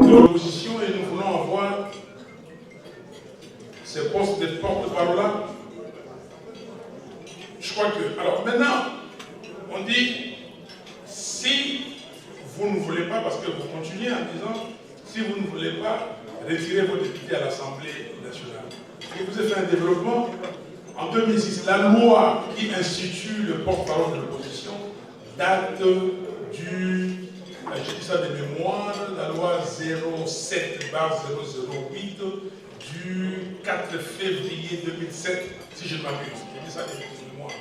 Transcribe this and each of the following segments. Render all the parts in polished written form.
L'opposition et nous voulons avoir ces postes de porte-parole là. Je crois que. Alors maintenant, on dit si vous ne voulez pas, parce que vous continuez en disant si vous ne voulez pas retirer vos députés à l'Assemblée nationale. Et vous avez fait un développement en 2006. La loi qui institue le porte-parole de l'opposition date du. Je dis ça de mémoire, la loi 07/008 du 4 février 2007, si je ne m'abuse. Je dis ça de mémoire.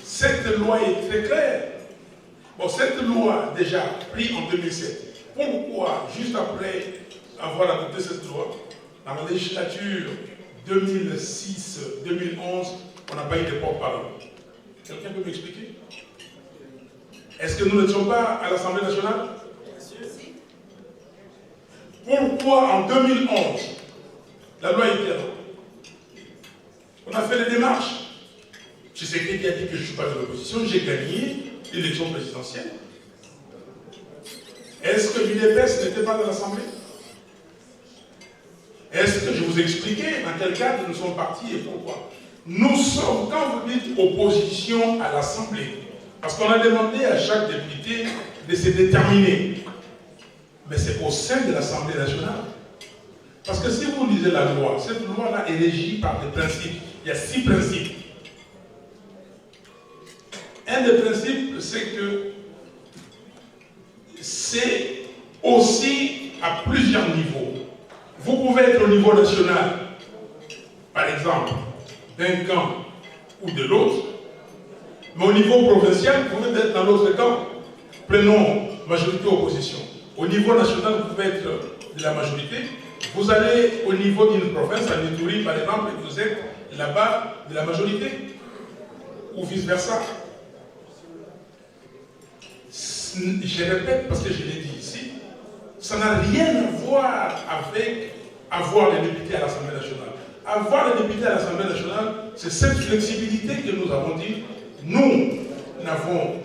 Cette loi est très claire. Bon, cette loi, déjà prise en 2007, pourquoi, juste après avoir adopté cette loi, dans la législature 2006-2011, on n'a pas eu de porte-parole? Quelqu'un peut m'expliquer? Est-ce que nous n'étions pas à l'Assemblée nationale? Pourquoi en 2011, la loi était là? On a fait les démarches. Tshisekedi a dit que je ne suis pas de l'opposition, j'ai gagné l'élection présidentielle. Est-ce que l'UDPS n'était pas dans l'Assemblée? Est-ce que je vous ai expliqué dans quel cadre nous sommes partis et pourquoi? Nous sommes, quand vous dites opposition à l'Assemblée, parce qu'on a demandé à chaque député de se déterminer. Mais c'est au sein de l'Assemblée nationale. Parce que si vous lisez la loi, cette loi-là est régie par des principes. Il y a 6 principes. Un des principes, c'est que c'est aussi à plusieurs niveaux. Vous pouvez être au niveau national, par exemple, d'un camp ou de l'autre, mais au niveau provincial, vous pouvez être dans l'autre camp. Prenons majorité-opposition. Au niveau national, vous pouvez être de la majorité. Vous allez au niveau d'une province, à Nitouri par exemple, et vous êtes là-bas de la majorité. Ou vice-versa. Je répète parce que je l'ai dit ici, ça n'a rien à voir avec avoir les députés à l'Assemblée nationale. Avoir les députés à l'Assemblée nationale, c'est cette flexibilité que nous avons dit. Nous n'avons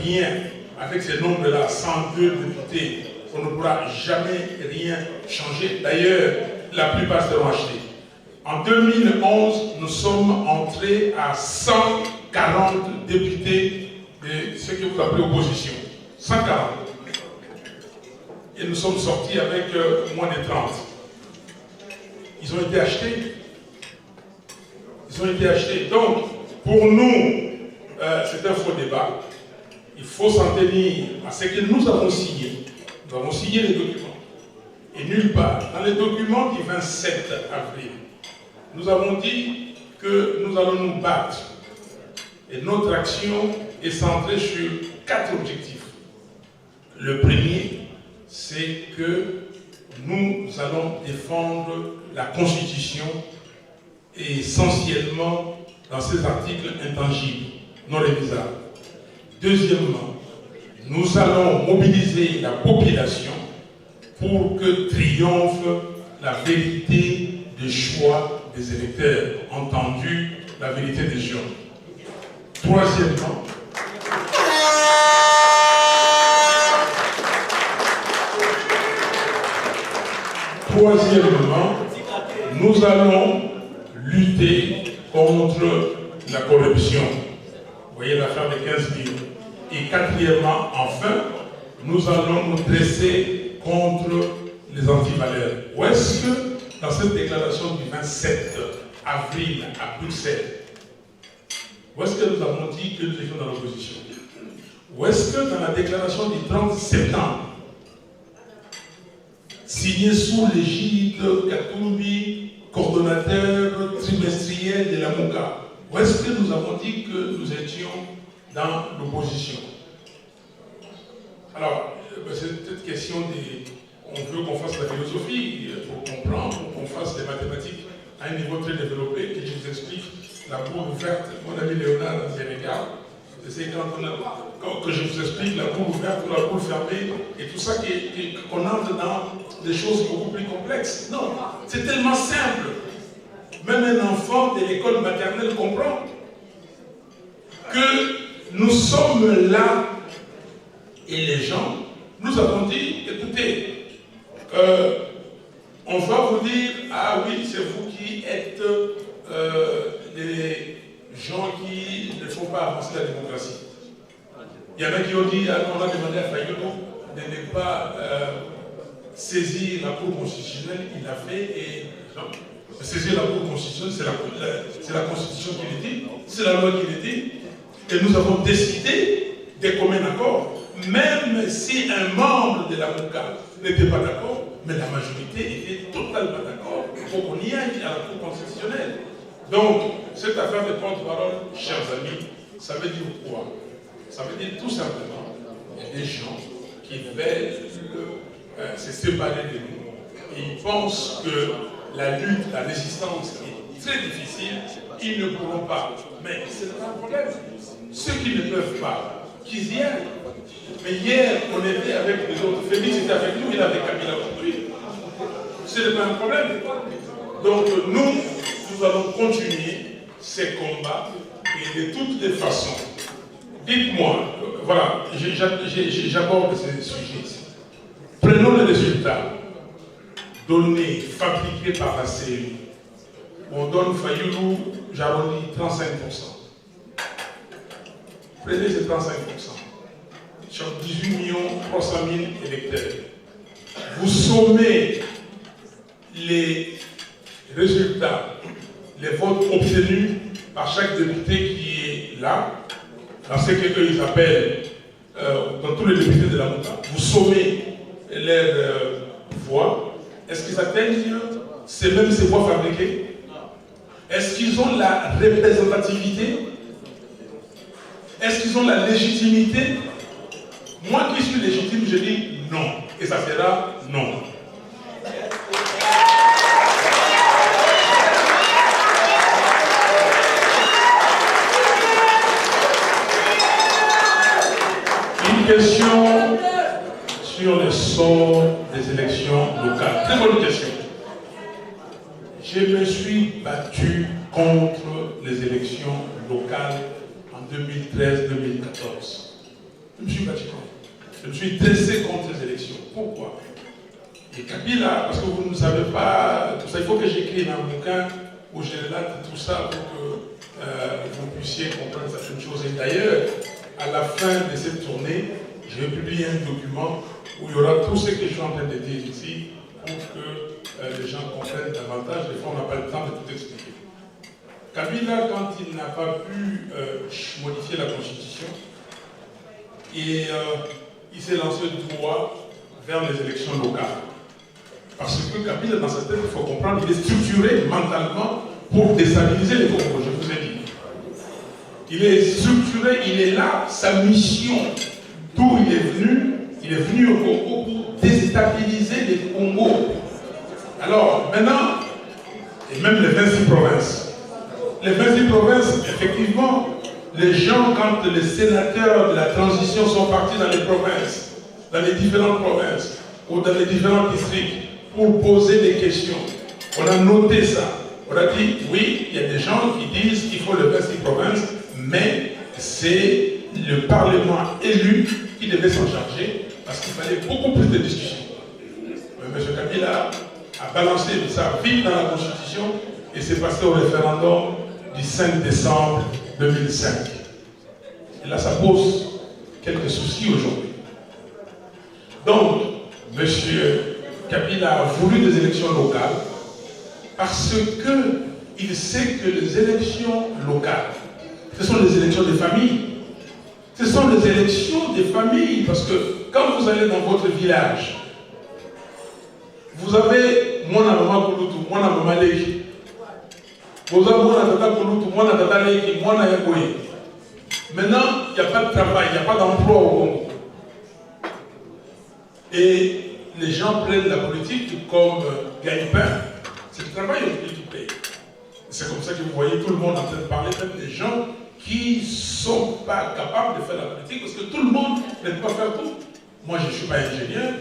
rien avec ces nombres-là, 102 députés. On ne pourra jamais rien changer. D'ailleurs, la plupart seront achetés. En 2011, nous sommes entrés à 140 députés de ce que vous appelez opposition. 140. Et nous sommes sortis avec moins de 30. Ils ont été achetés. Ils ont été achetés. Donc, pour nous, c'est un faux débat. Il faut s'en tenir à ce que nous avons signé. Nous avons signé les documents. Et nulle part, dans les documents du 27 avril, nous avons dit que nous allons nous battre. Et notre action est centrée sur 4 objectifs. Le premier, c'est que nous allons défendre la Constitution et essentiellement dans ces articles intangibles, non révisables. Deuxièmement, nous allons mobiliser la population pour que triomphe la vérité des choix des électeurs, entendu la vérité des gens. Troisièmement, nous allons lutter contre la corruption. Vous voyez l'affaire des 15 000. Et quatrièmement, enfin, nous allons nous dresser contre les antivaleurs. Où est-ce que, dans cette déclaration du 27 avril à Bruxelles, Où est-ce que nous avons dit que nous étions dans l'opposition? Ou est-ce que dans la déclaration du 30 septembre, signée sous l'égide Katumbi, coordonnateur trimestriel de la MOCA, où est-ce que nous avons dit que nous étions dans l'opposition? Alors, c'est cette question des... On veut qu'on fasse la philosophie pour comprendre, qu'on fasse les mathématiques à un niveau très développé, que je vous explique la boule ouverte. Mon ami Léonard me regarde. C'est quand je vous explique la boule ouverte ou la boule fermée et tout ça, qu'on entre dans des choses beaucoup plus complexes. Non, c'est tellement simple. Même un enfant de l'école maternelle comprend que nous sommes là et les gens, nous avons dit, écoutez, on va vous dire, ah oui, c'est vous qui êtes les gens qui ne font pas avancer la démocratie. Il y en a qui ont dit, on a demandé à Fayolo de ne pas saisir la Cour constitutionnelle, il l'a fait, et non, saisir la Cour constitutionnelle, c'est la Constitution qui le dit, c'est la loi qui le dit, et nous avons décidé de commun accord, même si un membre de la MOCA n'était pas d'accord, mais la majorité était totalement d'accord pour qu'on y aille à la Cour constitutionnelle. Donc, cette affaire de porte-parole, chers amis, ça veut dire quoi? Ça veut dire tout simplement qu'il y a des gens qui veulent se séparer de nous. Et ils pensent que la lutte, la résistance est très difficile, ils ne pourront pas. Mais c'est pas un problème. Ceux qui ne peuvent pas, qu'ils y aillent. Mais hier, on était avec les autres. Félix était avec nous, il avait Kabila aujourd'hui. Ce n'est pas un problème. Donc nous allons continuer ces combats et de toutes les façons. Dites-moi, voilà, j'aborde ces sujets ici. Prenons les résultats donnés, fabriqués par la CEI. On donne Fayulu, j'arrondis 35%. Prenez ces 35%. Sur 18 300 000 électeurs. Vous sommez les résultats, les votes obtenus par chaque député qui est là, dans ce qu'ils appellent, dans tous les députés de la MOCA, vous sommez leurs voix. Est-ce qu'ils atteignent ces voix fabriquées? Est-ce qu'ils ont la représentativité? Est-ce qu'ils ont la légitimité? Moi qui suis légitime, je dis non. Et ça sera non. Une question sur le sort des élections locales. Très bonne question. Je me suis battu contre les élections locales en 2013-2014. Je me suis battu contre. Je me suis dressé contre les élections. Pourquoi? Et Kabila, parce que vous ne savez pas tout ça, il faut que j'écrive un bouquin où je relate tout ça pour que vous puissiez comprendre certaines choses. Et d'ailleurs, à la fin de cette tournée, je vais publier un document où il y aura tout ce que je suis en train de dire ici pour que les gens comprennent davantage. Des fois, on n'a pas le temps de tout expliquer. Kabila, quand il n'a pas pu modifier la Constitution, et il s'est lancé droit vers les élections locales. Parce que Kabila, dans sa tête, il faut comprendre, il est structuré mentalement pour déstabiliser les Congo, je vous ai dit. Il est structuré, il est là, sa mission, d'où il est venu au Congo pour déstabiliser les Congos. Alors, maintenant, et même les 26 provinces. Les 26 provinces, effectivement, les gens, quand les sénateurs de la transition sont partis dans les provinces, dans les différentes provinces, ou dans les différents districts, pour poser des questions, on a noté ça. On a dit, oui, il y a des gens qui disent qu'il faut le 26 provinces, mais c'est le Parlement élu qui devait s'en charger, parce qu'il fallait beaucoup plus de discussions. M. Kabila a balancé ça vite dans la Constitution, et c'est passé au référendum du 5 décembre 2005. Et là, ça pose quelques soucis aujourd'hui. Donc, M. Kabila a voulu des élections locales parce qu'il sait que les élections locales Ce sont les élections des familles. Ce sont les élections des familles. Parce que quand vous allez dans votre village, vous avez Mwana Mama Kulutu, Mwana Mama Leji. Vous avez Mwana Tata Kulutu, Mwana Tata Leji, Mwana Yakoye. Maintenant, il n'y a pas de travail, il n'y a pas d'emploi au Congo. Et les gens prennent la politique comme gagne-pain. C'est le travail qui paye. C'est comme ça que vous voyez tout le monde en train de parler, même des gens qui ne sont pas capables de faire la politique, parce que tout le monde ne peut pas faire tout. Moi, je ne suis pas ingénieur,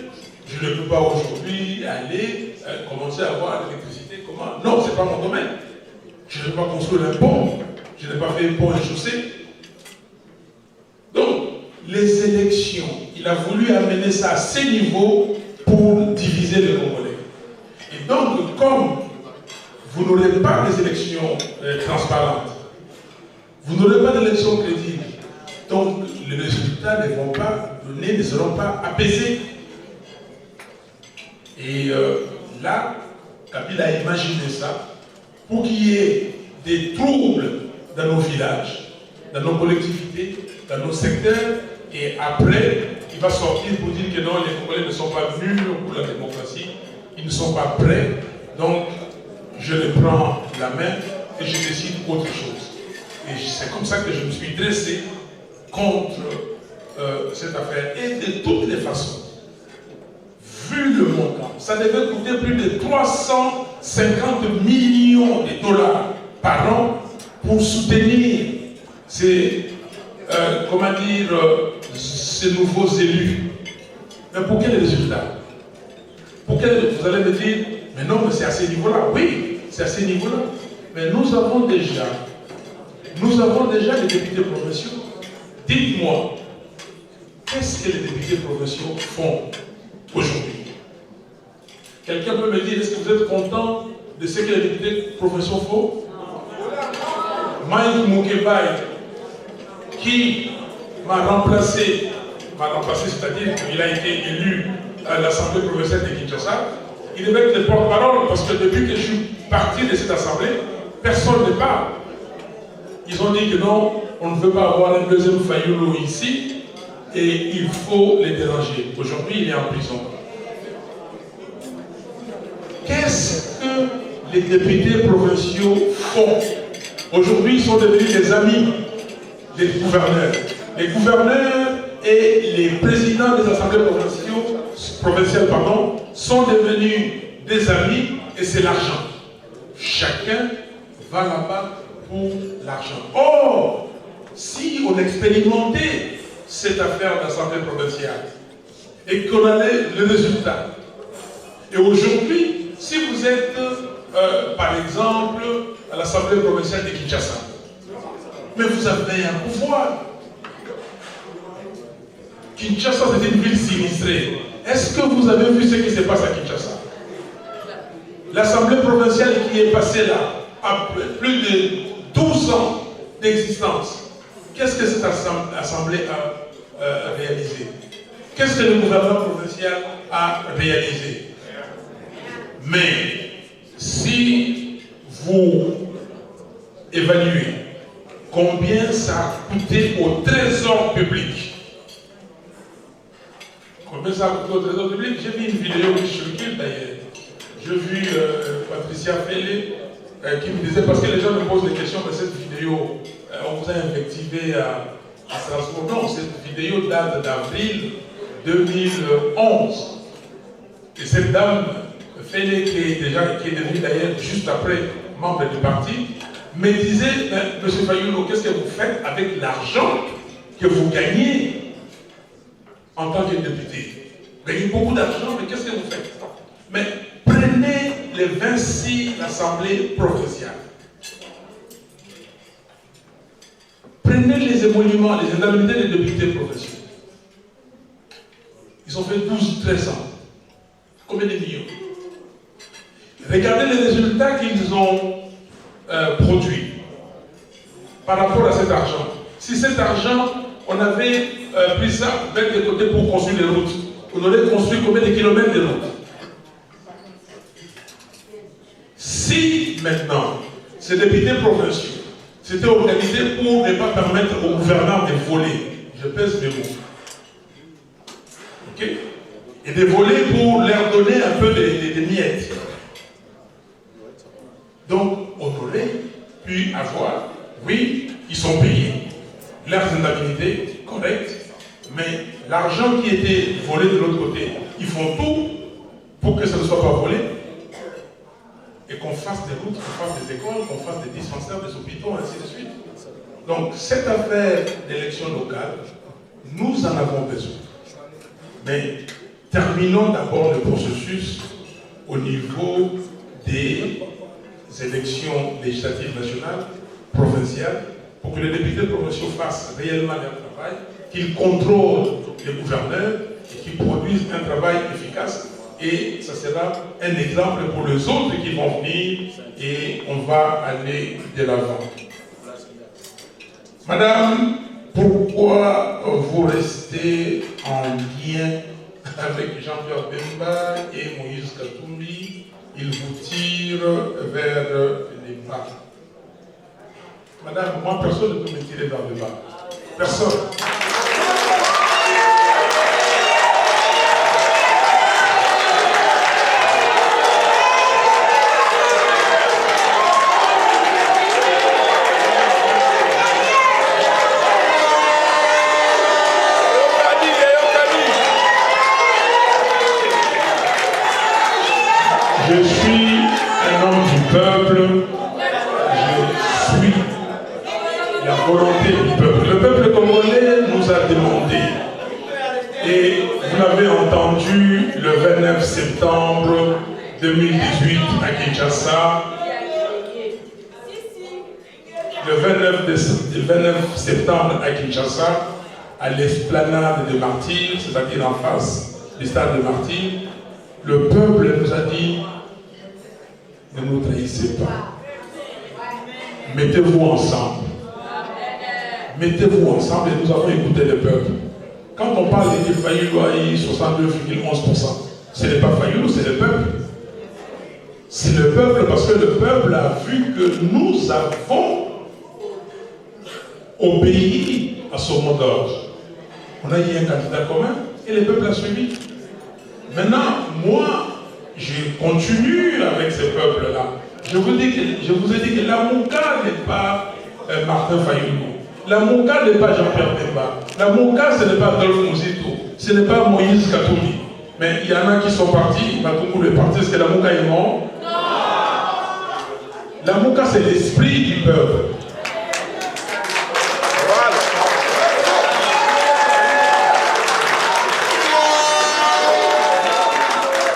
je ne peux pas aujourd'hui aller commencer à avoir l'électricité. Comment? Non, ce n'est pas mon domaine. Je ne peux pas construire un pont, je n'ai pas fait un pont et chaussée. Donc, les élections, il a voulu amener ça à ces niveaux pour diviser les Congolais. Et donc, comme vous n'aurez pas des élections transparentes, vous n'aurez pas d'élections crédibles, donc les résultats ne vont pas donner, ne seront pas apaisés. Et là, Kabila a imaginé ça pour qu'il y ait des troubles dans nos villages, dans nos collectivités, dans nos secteurs, et après, il va sortir pour dire que non, les Congolais ne sont pas mûrs pour la démocratie, ils ne sont pas prêts, donc je les prends la main et je décide autre chose. Et c'est comme ça que je me suis dressé contre cette affaire. Et de toutes les façons, vu le montant, ça devait coûter plus de 350 millions de dollars par an pour soutenir ces, ces nouveaux élus. Mais pour quel résultat? Pour quel, vous allez me dire, mais non, mais c'est à ce niveau-là. Oui, c'est à ce niveau-là. Mais nous avons déjà les députés provinciaux. Dites-moi, qu'est-ce que les députés provinciaux font aujourd'hui? Quelqu'un peut me dire, est-ce que vous êtes content de ce que les députés provinciaux font? Mike Mukebai, qui m'a remplacé, c'est-à-dire qu'il a été élu à l'Assemblée provinciale de Kinshasa, il devait être le porte-parole, parce que depuis que je suis parti de cette assemblée, personne ne parle. Ils ont dit que non, on ne veut pas avoir un deuxième Fayulu ici, et il faut les déranger. Aujourd'hui, il est en prison. Qu'est-ce que les députés provinciaux font? Aujourd'hui, ils sont devenus des amis des gouverneurs. Les gouverneurs et les présidents des assemblées provinciales sont devenus des amis, et c'est l'argent. Chacun va là-bas pour l'argent. Or, si on expérimentait cette affaire d'assemblée provinciale et qu'on allait le résultat, et aujourd'hui, si vous êtes, par exemple, à l'Assemblée provinciale de Kinshasa, mais vous avez un pouvoir. Kinshasa, c'est une ville sinistrée. Est-ce que vous avez vu ce qui se passe à Kinshasa? L'Assemblée provinciale qui est passée là, a plus de 12 ans d'existence. Qu'est-ce que cette Assemblée a réalisé? Qu'est-ce que le gouvernement provincial a réalisé? Mais si vous évaluez combien ça a coûté au trésor public, combien ça a coûté au trésor public, j'ai vu une vidéo qui circule d'ailleurs. J'ai vu Patricia Félé qui me disait, parce que les gens me posent des questions, mais cette vidéo, on vous a invectivé à Strasbourg. Non, cette vidéo date d'avril 2011. Et cette dame, Félé, qui est devenue d'ailleurs juste après membre du parti, me disait, M. Fayulu, qu'est-ce que vous faites avec l'argent que vous gagnez en tant que député? Vous gagnez beaucoup d'argent, mais qu'est-ce que vous faites? Mais prenez les 26 assemblées provinciales. Prenez les émoluments, les indemnités des députés provinciaux. Ils ont fait 12-13 ans. Combien de millions? Regardez les résultats qu'ils ont produits par rapport à cet argent. Si cet argent, on avait pris ça, mettre de côté pour construire les routes, on aurait construit combien de kilomètres de routes? Si maintenant, ces députés provinciaux C'était organisé pour ne pas permettre au gouverneur de voler. Je pèse mes mots. Ok? Et de voler pour leur donner un peu de miettes. Donc, on aurait pu avoir, oui, ils sont payés, leurs indemnités correctes, mais l'argent qui était volé de l'autre côté, ils font tout pour que ça ne soit pas volé et qu'on fasse des routes, qu'on fasse des écoles, qu'on fasse des dispensaires, des hôpitaux, ainsi de suite. Donc, cette affaire d'élection locale, nous en avons besoin. Mais terminons d'abord le processus au niveau des élections législatives nationales, provinciales, pour que les députés provinciaux fassent réellement leur travail, qu'ils contrôlent les gouverneurs et qu'ils produisent un travail efficace. Et ça sera un exemple pour les autres qui vont venir et on va aller de l'avant. Madame, pourquoi vous restez en lien avec Jean-Pierre Bemba et Moïse Katumbi? Ils vous tirent vers les bas. Madame, moi, personne ne peut me tirer vers le bas. Personne. Je suis un homme du peuple, je suis la volonté du peuple. Le peuple congolais nous a demandé, et vous l'avez entendu le 29 septembre 2018 à Kinshasa, le 29 septembre à Kinshasa, à l'esplanade des Martyrs, c'est-à-dire en face du stade des Martyrs, le peuple nous a dit: ne nous trahissez pas. Mettez-vous ensemble. Mettez-vous ensemble et nous avons écouté le peuple. Quand on parle de Fayulu à 62,11%, ce n'est pas Fayulu, c'est le peuple. C'est le peuple parce que le peuple a vu que nous avons obéi à son mot d'ordre. On a eu un candidat commun et le peuple a suivi. Maintenant, moi, je continue avec ce peuple-là. Je vous ai dit que la Mouka n'est pas Martin Fayulu. La Mouka n'est pas Jean-Pierre Bemba. La Mouka, ce n'est pas Adolphe Muzito. Ce n'est pas Moïse Katumbi. Mais il y en a qui sont partis. Matumbu est parti. Est-ce que la Mouka est mort? Non. La Mouka, c'est l'esprit du peuple.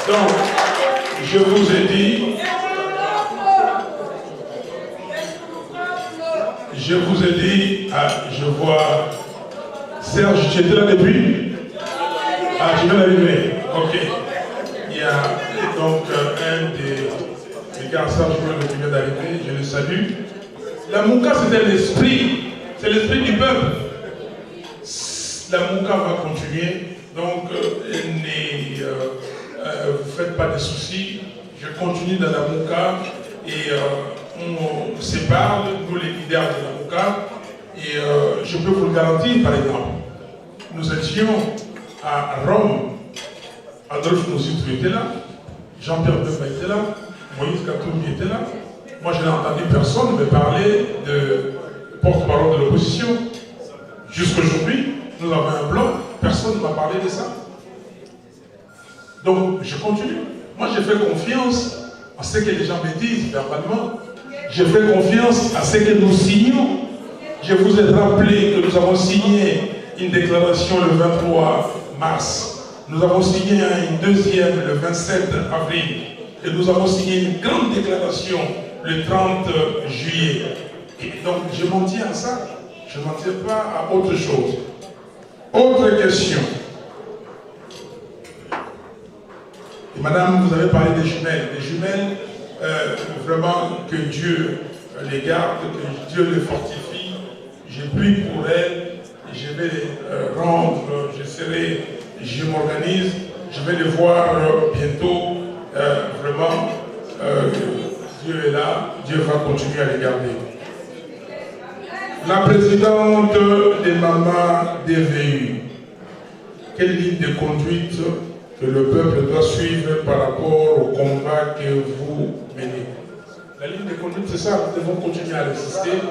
Donc, je vous ai dit, je vois, Serge, tu étais là depuis? Ah, je viens d'arriver, ok. Il y a donc un des gars, Serge, qui vient d'arriver, je le salue. La Mouka, c'était l'esprit, c'est l'esprit du peuple. La Mouka va continuer, donc vous ne faites pas de soucis, je continue dans la Mouka et on se parle, nous les leaders de la Mouka, et je peux vous le garantir, par exemple, nous étions à Rome, Adolphe Muzito était là, Jean-Pierre Bemba était là, Moïse Katumbi était là, moi je n'ai entendu personne me parler de porte-parole de l'opposition. Jusqu'aujourd'hui, nous avons un blanc, personne ne m'a parlé de ça. Donc, je continue. Moi, je fais confiance à ce que les gens me disent verbalement. Je fais confiance à ce que nous signons. Je vous ai rappelé que nous avons signé une déclaration le 23 mars. Nous avons signé une deuxième le 27 avril. Et nous avons signé une grande déclaration le 30 juillet. Et donc, je m'en tiens à ça. Je ne m'en tiens pas à autre chose. Autre question. Et madame, vous avez parlé des jumelles. Les jumelles, vraiment que Dieu les garde, que Dieu les fortifie. Je prie pour elles. Je vais les rendre, je m'organise. Je vais les voir bientôt. Vraiment, Dieu est là. Dieu va continuer à les garder. La présidente des mamans DVU, quelle ligne de conduite que le peuple doit suivre par rapport au combat que vous menez? La ligne de conduite, c'est ça, nous devons continuer à résister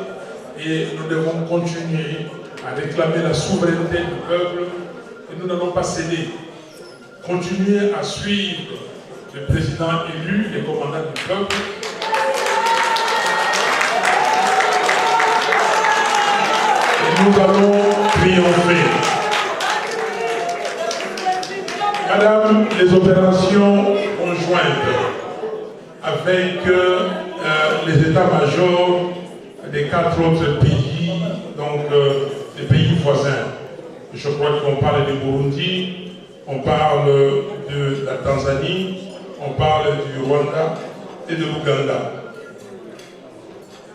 et nous devons continuer à réclamer la souveraineté du peuple et nous n'allons pas céder. Continuer à suivre le président élu, les commandants du peuple. Et nous allons triompher. Madame, les opérations conjointes avec les états-majors des 4 autres pays, donc des pays voisins. Je crois qu'on parle du Burundi, on parle de la Tanzanie, on parle du Rwanda et de l'Ouganda.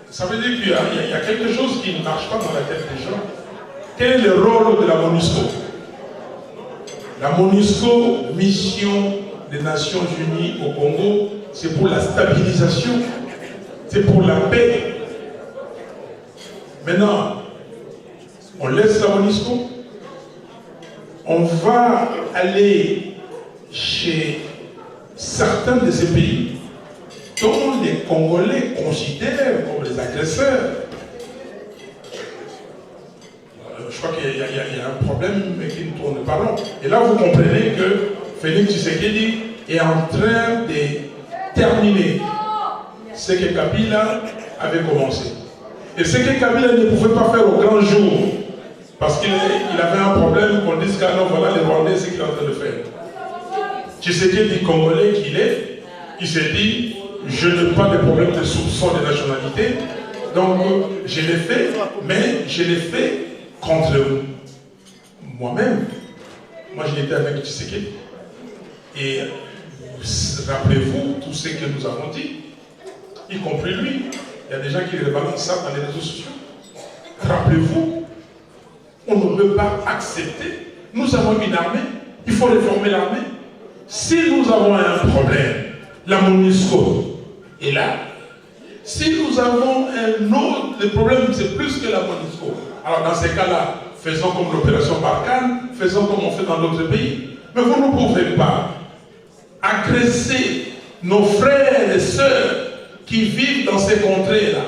Ça veut dire qu'il y a quelque chose qui ne marche pas dans la tête des gens. Quel est le rôle de la MONUSCO? La MONUSCO, mission des Nations Unies au Congo, c'est pour la stabilisation, c'est pour la paix. Maintenant, on laisse la MONUSCO, on va aller chez certains de ces pays dont les Congolais considèrent comme les agresseurs. Je crois qu'il y a un problème qui ne tourne pas rond. Et là, vous comprenez que Félix Tshisekedi est en train de terminer ce que Kabila avait commencé. Et ce que Kabila ne pouvait pas faire au grand jour, parce qu'il avait un problème qu'on dise qu'à non, voilà les Rwandais, ce qu'il est en train de faire. Tshisekedi, Congolais qu'il est, il s'est dit, je n'ai pas de problème de soupçon de nationalité, donc je l'ai fait, mais je l'ai fait contre moi-même. Moi, j'étais avec Tshisekedi. Et rappelez-vous tout ce que nous avons dit, y compris lui. Il y a des gens qui rebalancent ça dans les réseaux sociaux. Rappelez-vous, on ne peut pas accepter. Nous avons une armée, il faut réformer l'armée. Si nous avons un problème, la MONUSCO est là. Si nous avons un autre, le problème c'est plus que la MONUSCO. Alors dans ces cas-là, faisons comme l'opération Barkhane, faisons comme on fait dans d'autres pays. Mais vous ne pouvez pas agresser nos frères et sœurs qui vivent dans ces contrées-là.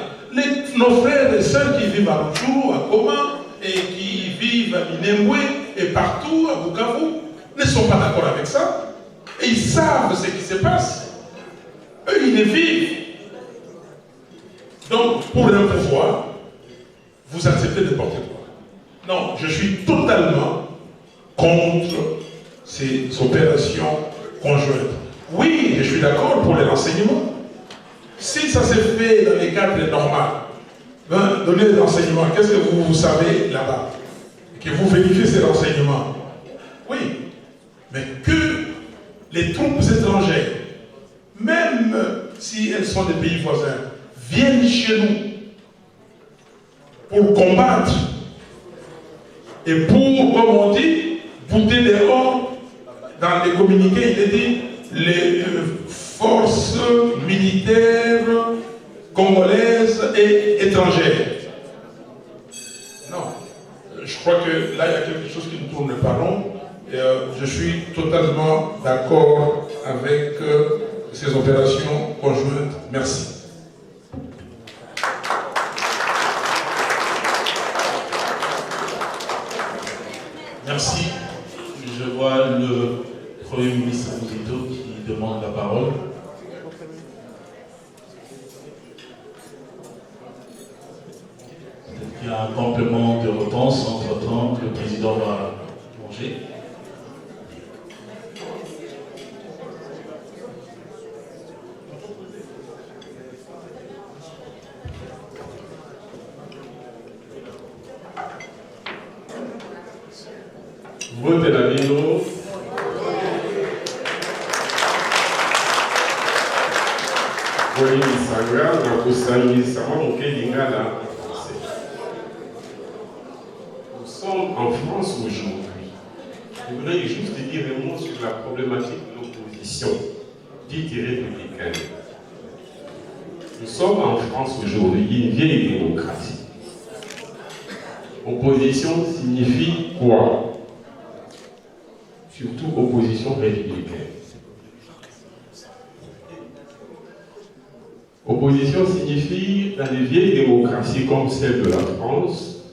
Nos frères et sœurs qui vivent à Rutshuru, à Goma, et qui vivent à Minembwe et partout, à Bukavu, ne sont pas d'accord avec ça. Et ils savent ce qui se passe. Eux, ils le vivent. Donc, pour un pouvoir, vous acceptez n'importe quoi. Non, je suis totalement contre ces opérations conjointes. Oui, je suis d'accord pour les renseignements. Si ça s'est fait dans les cadres normaux, donnez des renseignements. Qu'est-ce que vous savez là-bas? Que vous vérifiez ces renseignements. Oui, mais que les troupes étrangères, même si elles sont des pays voisins, viennent chez nous pour combattre et pour, comme on dit, bouter dehors. Dans les communiqués, il est dit les forces militaires congolaises et étrangères. Non, je crois que là il y a quelque chose qui ne tourne pas rond. Et, je suis totalement d'accord avec ces opérations conjointes. Merci. Merci. Je vois le Premier ministre Mouzito qui demande la parole. Peut-être qu'il y a un complément de réponse entre-temps que le président va manger. Vote la Nino. Voyez Misanga, na Kosami, Sama Mokelingala en français. Nous sommes en France aujourd'hui. Je voudrais juste dire un mot sur la problématique de l'opposition, dite républicaine. Nous sommes en France aujourd'hui, une vieille démocratie. Opposition signifie quoi? Surtout opposition républicaine. Opposition signifie, dans les vieilles démocraties comme celle de la France,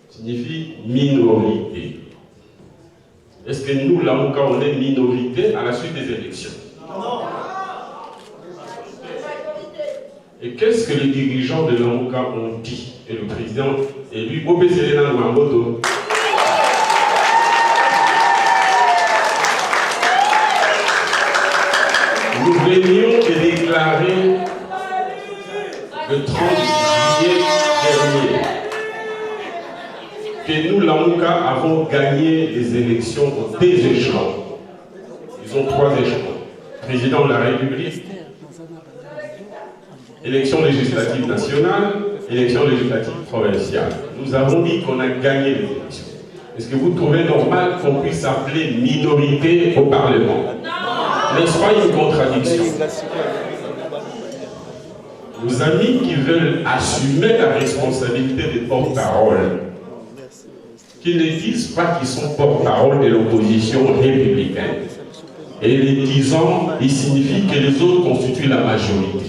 signifie minorité. Est-ce que nous, là, quand on est minorité à la suite des élections? Non. Et qu'est-ce que les dirigeants de l'AMOCA ont dit? Et le président élu, Obeselena Nwamboto. Nous venions de déclarer le 30 juillet dernier que nous, l'AMOCA, avons gagné les élections aux 2 échelons. Ils ont 3 échelons. Président de la République, élection législative nationale, élection législative provinciale. Nous avons dit qu'on a gagné les élections. Est-ce que vous trouvez normal qu'on puisse appeler minorité au Parlement? N'est-ce pas une contradiction? Nos amis qui veulent assumer la responsabilité des porte-parole, qu'ils ne disent pas qu'ils sont porte-parole de l'opposition républicaine. Et les disant, il signifie que les autres constituent la majorité.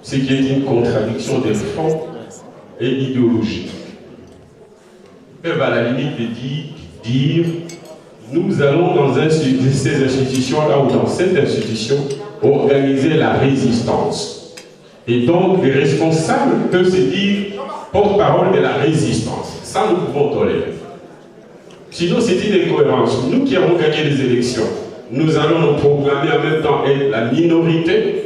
Ce qui est une contradiction de fond et idéologique. Ils peuvent à la limite dire nous allons dans ces institutions-là ou dans cette institution organiser la résistance. Et donc les responsables peuvent se dire porte-parole de la résistance. Ça, nous pouvons tolérer. Sinon, c'est une incohérence. Nous qui avons gagné les élections, nous allons nous proclamer en même temps être la minorité.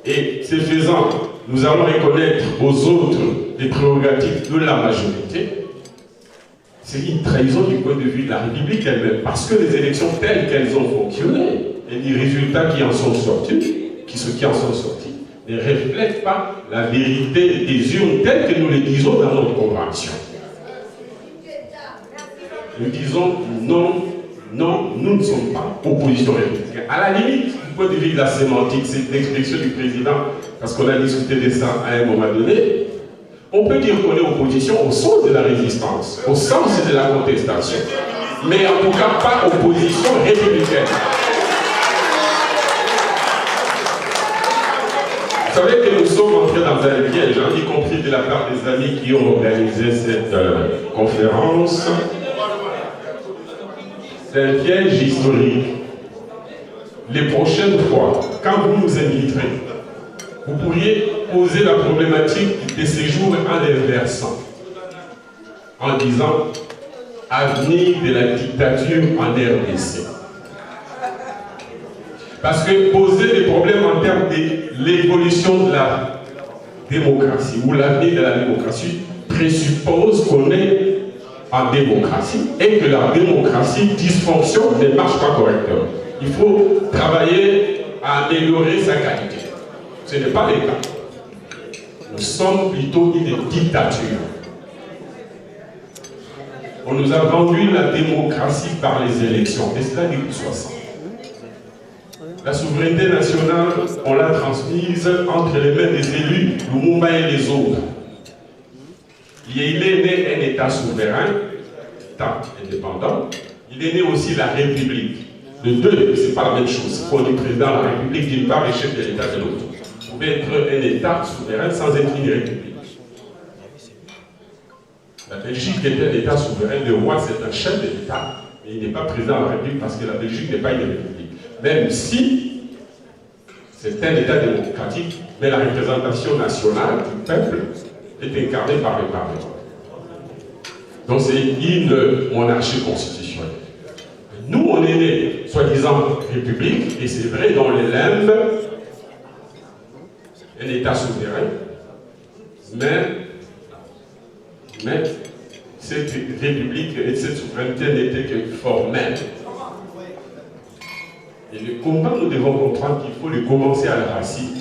Et ce faisant, nous allons reconnaître aux autres les prérogatives de la majorité. C'est une trahison du point de vue de la République elle-même, parce que les élections telles qu'elles ont fonctionné, et les résultats qui en sont sortis, ne reflètent pas la vérité des urnes telles que nous les disons dans notre convention. Nous disons non, non, nous ne sommes pas opposition républicaine. À la limite, du point de vue de la sémantique, c'est l'expression du président, parce qu'on a discuté de ça à un moment donné, on peut dire qu'on est opposition au sens de la résistance, au sens de la contestation, mais en tout cas pas opposition républicaine. Vous savez que nous sommes entrés dans un piège, y compris de la part des amis qui ont organisé cette conférence. C'est un piège historique. Les prochaines fois, quand vous nous inviterez, vous pourriez poser la problématique des séjours en inversant, en disant avenir de la dictature en RDC. Parce que poser des problèmes en termes de l'évolution de la démocratie ou l'avenir de la démocratie présuppose qu'on est en démocratie et que la démocratie dysfonctionne, ne marche pas correctement. Il faut travailler à améliorer sa qualité. Ce n'est pas le cas. Nous sommes plutôt une dictature. On nous a vendu la démocratie par les élections, et cela depuis 60. La souveraineté nationale, on l'a transmise entre les mains des élus, Lumumba et les autres. Il est né un État souverain, État indépendant. Il est né aussi la République. Les deux, ce n'est pas la même chose. On est président de la République d'une part et chef de l'État de l'autre. Vous pouvez être un État souverain sans être une République. La Belgique est un État souverain. Le roi, c'est un chef de l'État. Mais il n'est pas président de la République parce que la Belgique n'est pas une République. Même si c'est un État démocratique, mais la représentation nationale du peuple est incarnée par le Parlement. Donc c'est une monarchie constitutionnelle. Nous, on est né, soi-disant, république, et c'est vrai, dans les limbes, un État souverain, mais cette république et cette souveraineté n'étaient que formelle. Et le combat, nous devons comprendre qu'il faut le commencer à la racine,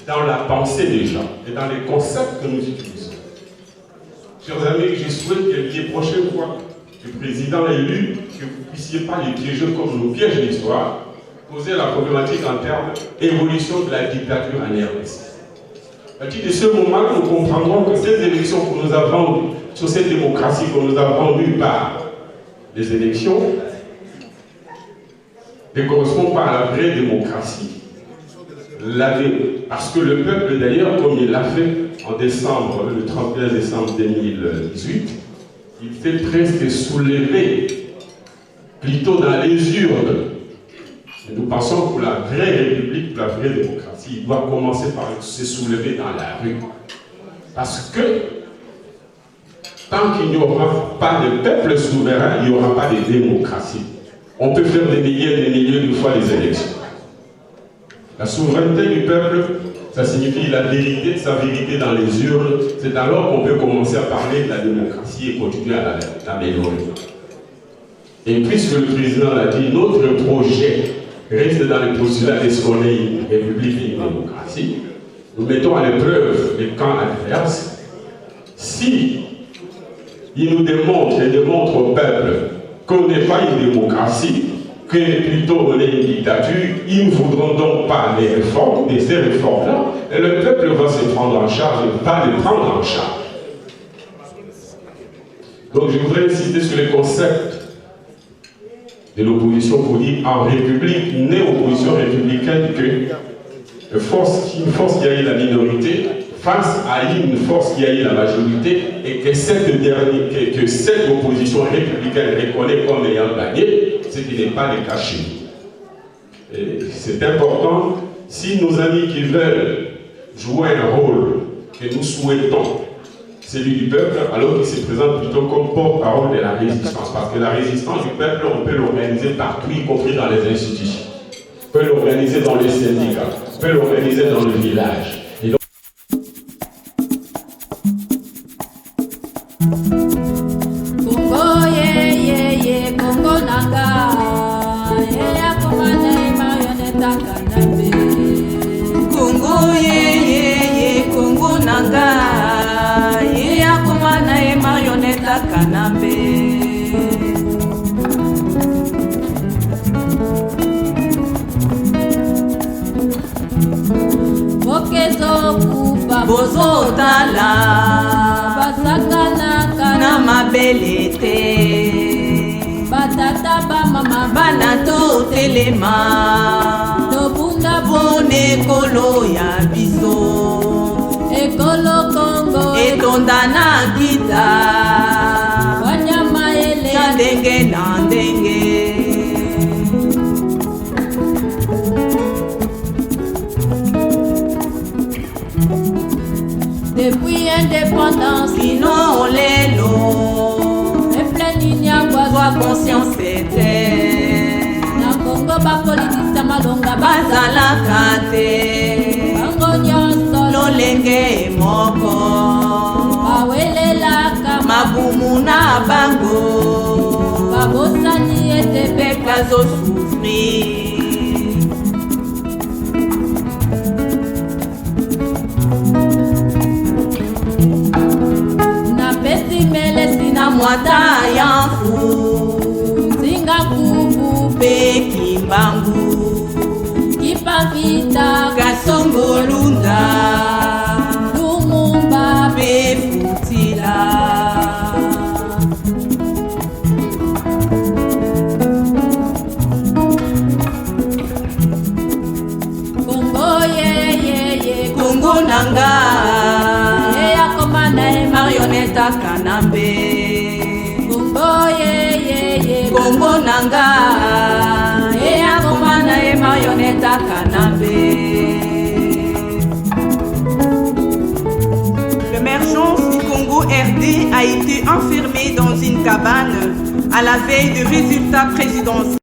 dans la pensée des gens, et dans les concepts que nous utilisons. Chers amis, je souhaite que les prochaines fois, le président élu, que vous ne puissiez pas les piéger comme nous piège l'histoire, poser la problématique en termes d'évolution de la dictature en RDC. À partir de ce moment, nous comprendrons que ces élections que nous avons sur cette démocratie qu'on nous a vendue par les élections ne correspond pas à la vraie démocratie. Parce que le peuple, d'ailleurs, comme il l'a fait en décembre, le 31 décembre 2018, il s'est presque soulevé, plutôt dans les urnes. Et nous pensons que la vraie république, la vraie démocratie, il doit commencer par se soulever dans la rue. Parce que tant qu'il n'y aura pas de peuple souverain, il n'y aura pas de démocratie. On peut faire des milliers de fois les élections. La souveraineté du peuple, ça signifie la vérité, sa vérité dans les urnes. C'est alors qu'on peut commencer à parler de la démocratie et continuer à l'améliorer. Et puisque le président l'a dit, notre projet reste dans les postulats de ce qu'on est une république et une démocratie. Nous mettons à l'épreuve les camps adverses. Si il nous démontre et démontre au peuple qu'on n'est pas une démocratie, que plutôt on est une dictature, ils ne voudront donc pas les réformes, de ces réformes-là, et le peuple va se prendre en charge, va les prendre en charge. Donc je voudrais insister sur les concepts de l'opposition pour dire en république, n'est opposition républicaine que une force qui a eu la minorité face à une force qui a eu la majorité et que cette opposition républicaine reconnaît comme ayant gagné, ce qui n'est pas le cas chez nous. C'est important, si nos amis qui veulent jouer un rôle que nous souhaitons, celui du peuple, alors qu'il se présente plutôt comme porte-parole de la résistance. Parce que la résistance du peuple, on peut l'organiser partout, y compris dans les institutions. On peut l'organiser dans les syndicats, on peut l'organiser dans le village. Et donc... Congo, Congo nanga, akomana marionnette kanambe. Congo, Congo nanga, akomana marionnette kanambe. Bozotala basakana na mabelete batata bamama bana to telema tobunda bone kolo ya biso ekolo Kongo etonda na kita wanyama ele na ndenge depuis indépendance, sinon lelo. Et plein d'ignabois, soit conscience était. Na Congo, ba politique, malonga, bazala kate. Bango nyonso, lolenge moko. Awele laka, mabumu na bango. Babosani ete peka zo souffrir. Na mwata yangu zinga kubu pe kimbangu kipavita kasongolunda lumumba pe futila Congo Congo nanga akomana marionnette kanambe Congo nanga akomana marionnette kanambe. L'émergence du Congo RD a été enfermée dans une cabane à la veille du résultat présidentiel.